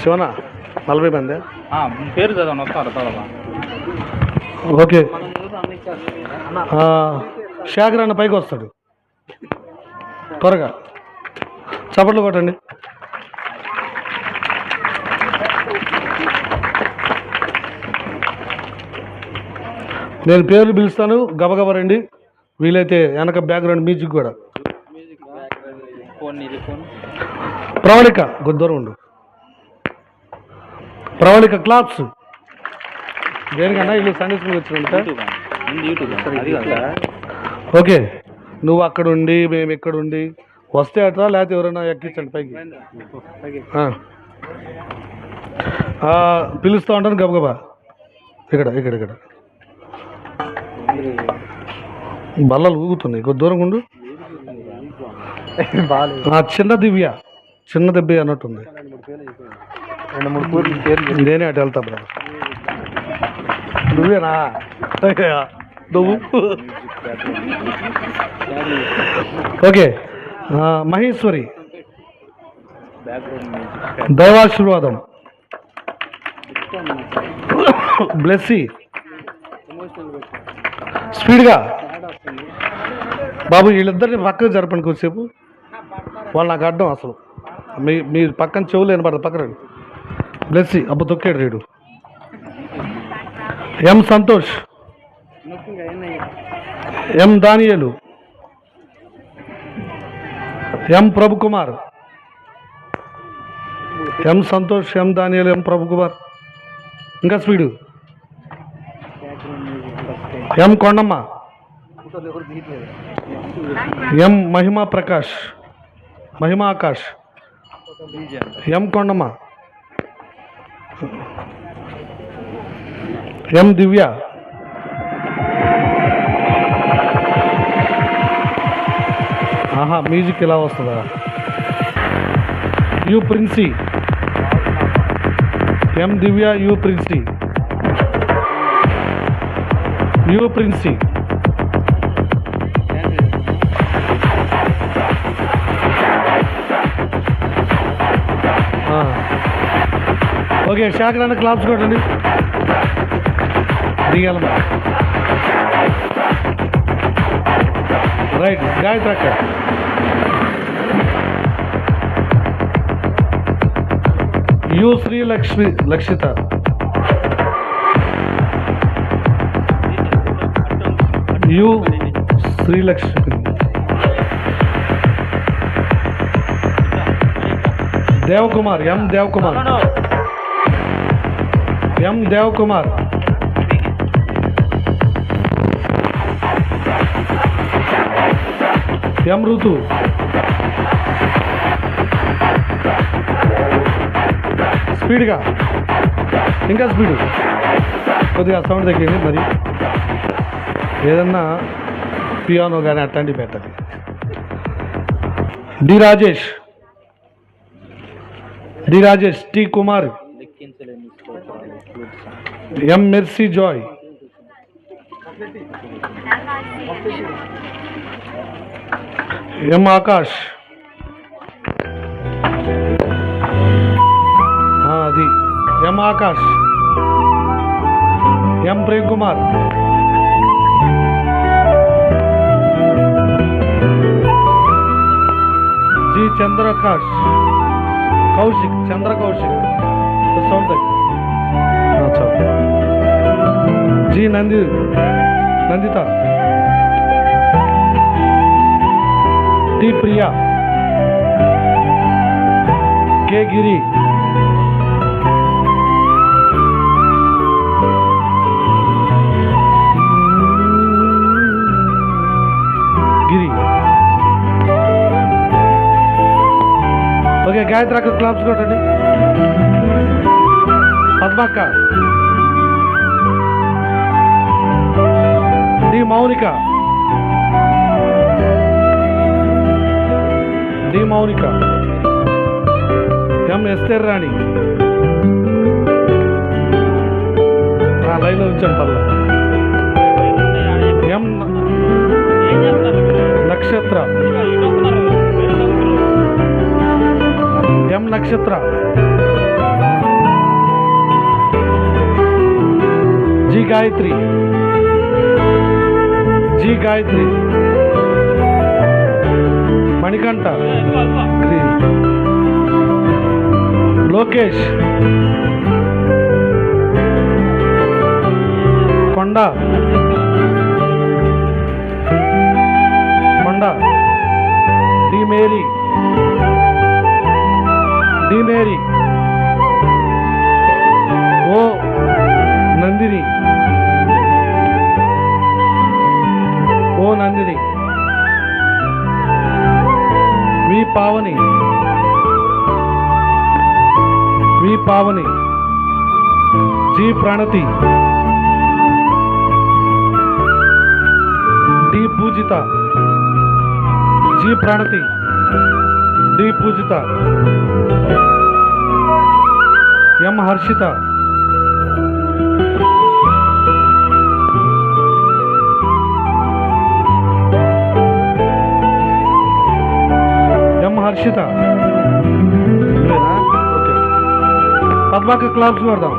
శివన 40 మంది పేరు చదవండి వస్తారు చదవా. ఓకే. శేఖర్ అన్న పైకి వస్తాడు, త్వరగా చప్పట్లు కొట్టండి. నేను పేర్లు పిలుస్తాను, గబగబా రండి. వీలైతే వెనక బ్యాక్గ్రౌండ్ మ్యూజిక్ కూడా. ప్రవళిక కొద్ది ఉండు. ప్రవళిక క్లాప్స్ దేనికన్నా ఇల్లు సండే స్కూల్ వచ్చినట్టు. ఓకే, నువ్వు అక్కడ ఉండి మేము ఇక్కడ ఉండి వస్తే అట్రా, లేకపోతే ఎవరైనా ఎక్కించండి పైకి. పిలుస్తూ ఉంటాను గబగబా. ఇక్కడ ఇక్కడ ఇక్కడ బల్లలు ఊగుతున్నాయి, కొద్ది దూరం ఉండు. చిన్న దివ్య, చిన్న దెబ్బ అన్నట్టుంది. నేనే అటు వెళ్తా బ్రదర్. నువ్వేనా? నువ్వు ఓకే. మహేశ్వరి, దైవాశీర్వాదం, బ్లెస్సీ. స్పీడ్గా బాబు వీళ్ళిద్దరిని పక్కకు జరపండి కొద్దిసేపు. వాళ్ళు నాకు అడ్డం అసలు. మీరు పక్కన చెవులు వినపడదు, పక్కన. బ్లెస్సీ అబ్బు తొక్కాడు రేడు. ఎం సంతోష్, ఎం దానియేలు, ఎం ప్రభుకుమార్. ఎం సంతోష్, ఎం దానియేలు, ఎం ప్రభుకుమార్. ఇంకా speed. M Kondamma, M Mahima Prakash, Mahima Akash, M Kondamma, M Divya, ఆహా మ్యూజిక్ ఇలా వస్తుందా. U Princy, M Divya, U Princy, U Princy. Okay, Sekhar అన్న క్లాప్స్ కొట్టండి. దిగాలమ్మా. రైట్, గాయత్రి అక్క. U Sri Lakshita, U Srilakshmi, Devakumar, M Devakumar, M Devakumar, M Ritu, స్పీడ్గా, ఇంకా స్పీడు. కొద్దిగా సౌండ్ తగ్గింది. మరి ఏదన్నా పియానో కానీ అట్లాంటివి పెట్టండి. D Rajesh, D Rajesh, T Kumar, M Mercy Joy, M Akash, అది M Akash, M Prem Kumar, G Chandrakash, Kaushik, Chandra Kaushik. Sound G Nandita, T Priya, K Giri, okay. Gayatri అక్క క్లాప్స్ కొట్టండి. పద్మక్క, D Mounika, D Mounika, M Esther Rani. లైన్లో ఉంచాను పర్లా. M Nakshatra, M Nakshatra, Gayatri, G Gayatri, Manikanta, Lokesh, Konda, D Mary, O Nandini, V Pavani, G Pranathi, D Poojitha, ఎం హర్షిత, లేదా? ఓకే, పద్మాక క్లాప్స్ పెడదాం.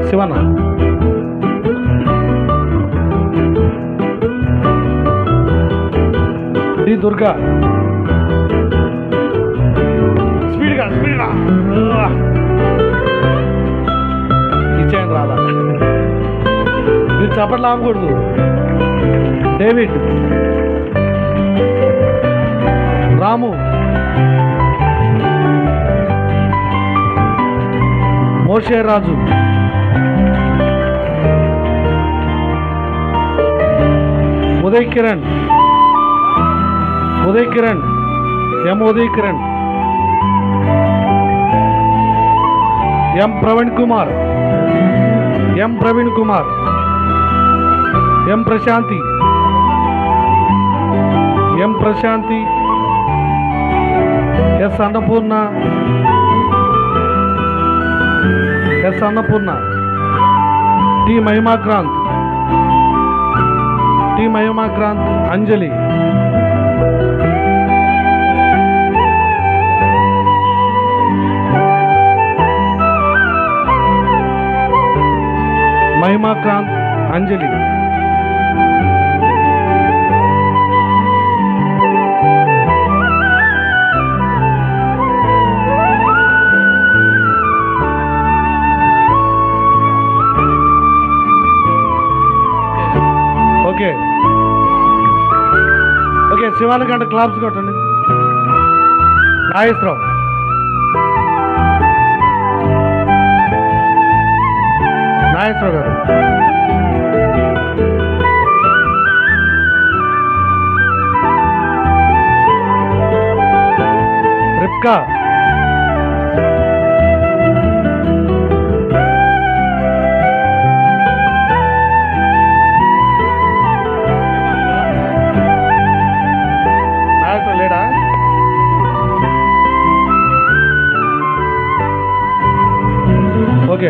Shivanna, D Durga, స్పీడ్గా ఇచ్చేయండి, రాదా? మీరు చప్పట్లు ఆపకూడదు. డేవిడ్, రాము, మోషే రాజు, ఉదయ్ కిరణ్, ఎం ఉదయ్ కిరణ్, ఎం ప్రవీణ్ కుమార్, ఎం ప్రశాంతి, ఎస్ అన్నపూర్ణ, టి మహిమాక్రాంత్, అంజలి, అంజలి, ఓకే, శివానికంటే క్లాప్స్ కొట్టండి. నాగేశ్వరరావు, గారు, రిప్కా, లేడా? ఓకే,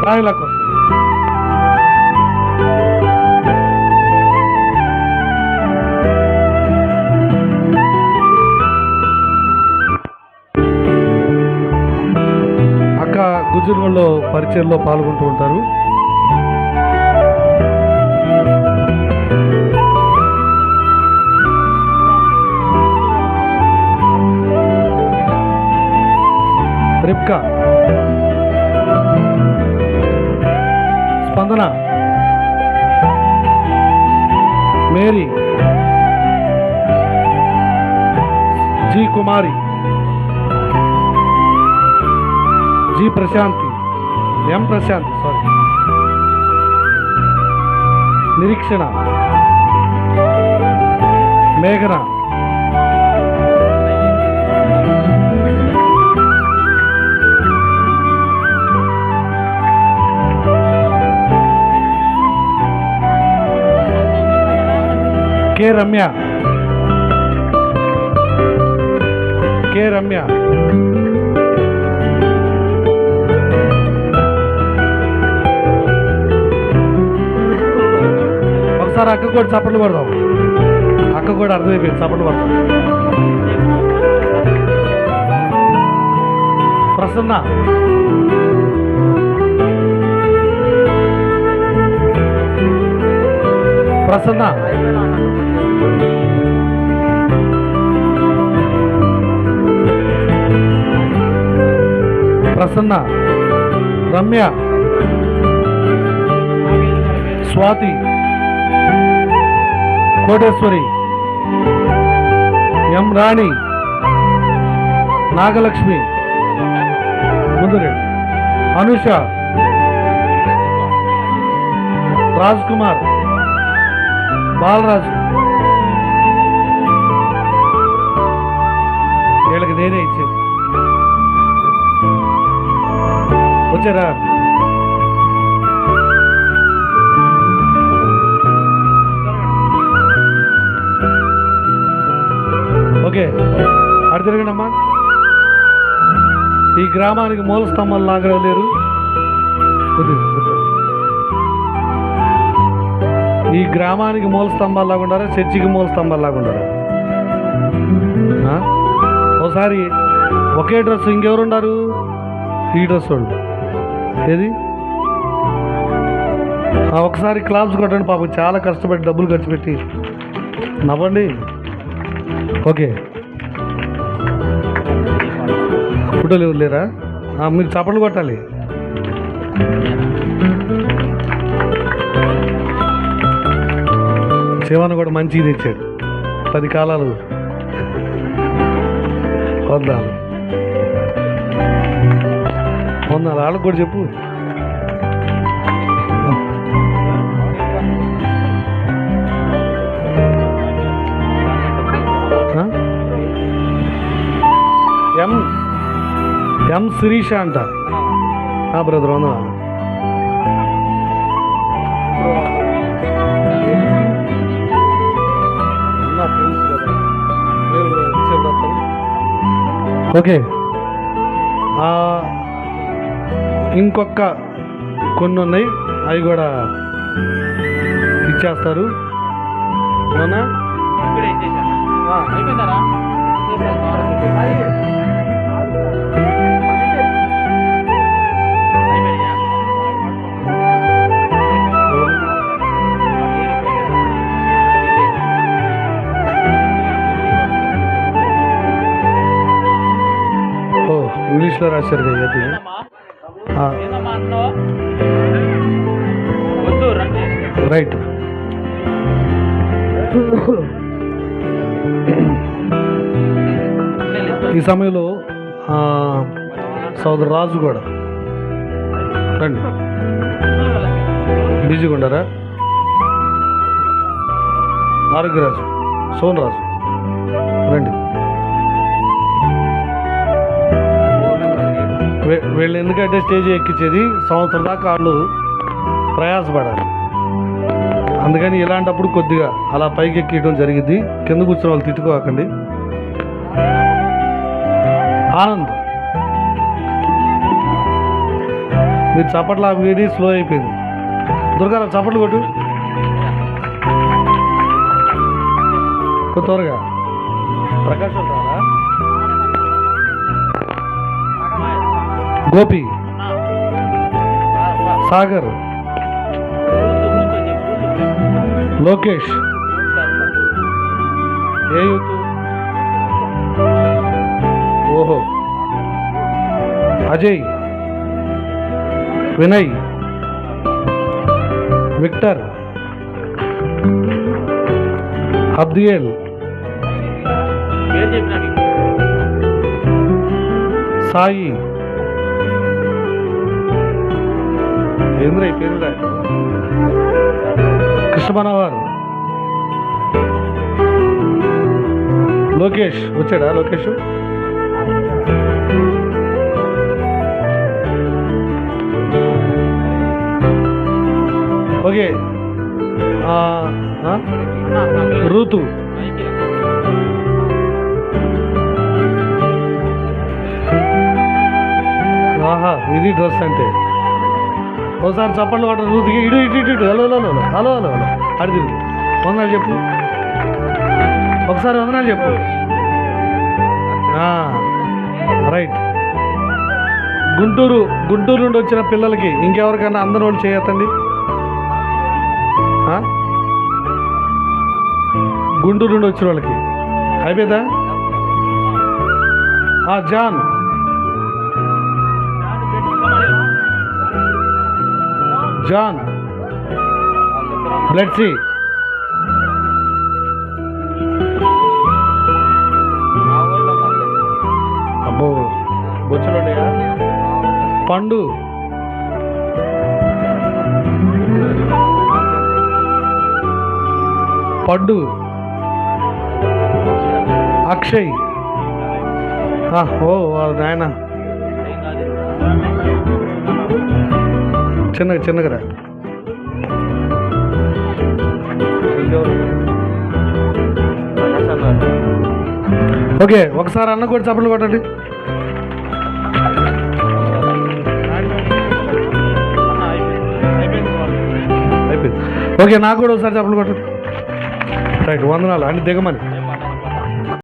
రాయలకు అక్క గుజురులో పరిచయంలో పాల్గొంటూ ఉంటారు. రిప్కా, స్పందన, మేరీ, జి కుమారి, జి ప్రశాంతి, ఎం ప్రశాంతి, నిరీక్షణ, మేఘన, కే రమ్య, ఒకసారి అక్క కూడా చప్పట్లు పడదాం. అక్క కూడా అర్థమైపోయింది, చప్పట్లు పడదాం. ప్రసన్న, ప్రసన్న, ప్రసన్న, రమ్య, స్వాతి, కోటేశ్వరి, ఎం రాణి, నాగలక్ష్మి, ముందురే అనుష, రాజ్ కుమార్, బాలరాజు. వీళ్ళకి నేనే ఇచ్చేది. వచ్చారా? ఓకే, అటు తిరగండి అమ్మా. ఈ గ్రామానికి మూల స్తంభాలు లాగా లేరు. ఈ గ్రామానికి మూల స్తంభాలు లాగా ఉండారా, చర్చికి మూల స్తంభాలు లాగా ఉండారా? ఒకసారి ఒకే డ్రెస్ ఇంకెవరు ఉన్నారు? ఈ డ్రెస్ వాళ్ళు ఏది? ఒకసారి క్లాప్స్ కొట్టండి. పాపం చాలా కష్టపడి డబ్బులు ఖర్చు పెట్టి నవ్వండి. ఓకే, ఫోటోలు ఎవరు లేరా? మీరు చప్పట్లు కొట్టాలి. శివన్ కూడా మంచిగా తెచ్చాడు. 10 కాలాలు వద్దాం. వందాలి వాళ్ళకి కూడా చెప్పు. ఎం శిరీష అంట. బ్రదర్ వందనాలు. ఓకే, ఇంకొక కొన్ని ఉన్నాయి, అవి కూడా ఇచ్చేస్తారు. అవునా? ఇంగ్లీష్లో రాశారు కదా అది. రైట్. ఈ సమయంలో సోదరు రాజు కూడా రండి. బిజీగా ఉండరా? ఆరోగ్యరాజు, సోన్ రాజు రండి. వీళ్ళు ఎందుకంటే స్టేజ్ ఎక్కించేది సంవత్సరం దాకా వాళ్ళు ప్రయాసపడాలి. అందుకని ఇలాంటప్పుడు కొద్దిగా అలా పైకి ఎక్కియడం జరిగింది. కింద కూర్చున్న వాళ్ళు తిట్టుకోకండి. ఆనంద్, మీరు చప్పట్లు ఆపేది స్లో అయిపోయింది. దుర్గారావు చప్పట్లు కొట్టు త్వరగా. ప్రకాశం రారా? గోపి, సాగర్, లోకేష్, ఏ యూత్? ఓహో, అజయ్, వినయ్, విక్టర్, అబ్దియేల్, సాయి, ఏంద్ర పేరురా? కృష్ణ మనోహర్, లోకేష్ వచ్చాడా? లోకేష్ ఓకే. ఋతు, ఆహా ఇది డ్రెస్ అంటే. ఒకసారి చప్పట్లు కొట్ట ఋతుకి. ఇటు ఇటు ఇటు ఇటు. Hello hello hello hello hello hello అడిగి వందనాలు చెప్పు. ఒకసారి వందనాలు చెప్పు. రైట్. గుంటూరు నుండి వచ్చిన పిల్లలకి ఇంకెవరికైనా అందరి వాళ్ళు చేయొద్దండి. గుంటూరు నుండి వచ్చిన వాళ్ళకి అయిపోయిందా? జాన్ బ్లడ్ సి అబ్బో బొచ్చులుండయా? పండు అక్షయ్ ఓ నాయన చిన్నగా రా. ఓకే ఒకసారి అన్న కూడా చప్పట్లు కొట్టండి. అయిపోయింది. ఓకే నాకు కూడా ఒకసారి చప్పట్లు కొట్టండి. రైట్ వందనాలు అన్ని దిగమని.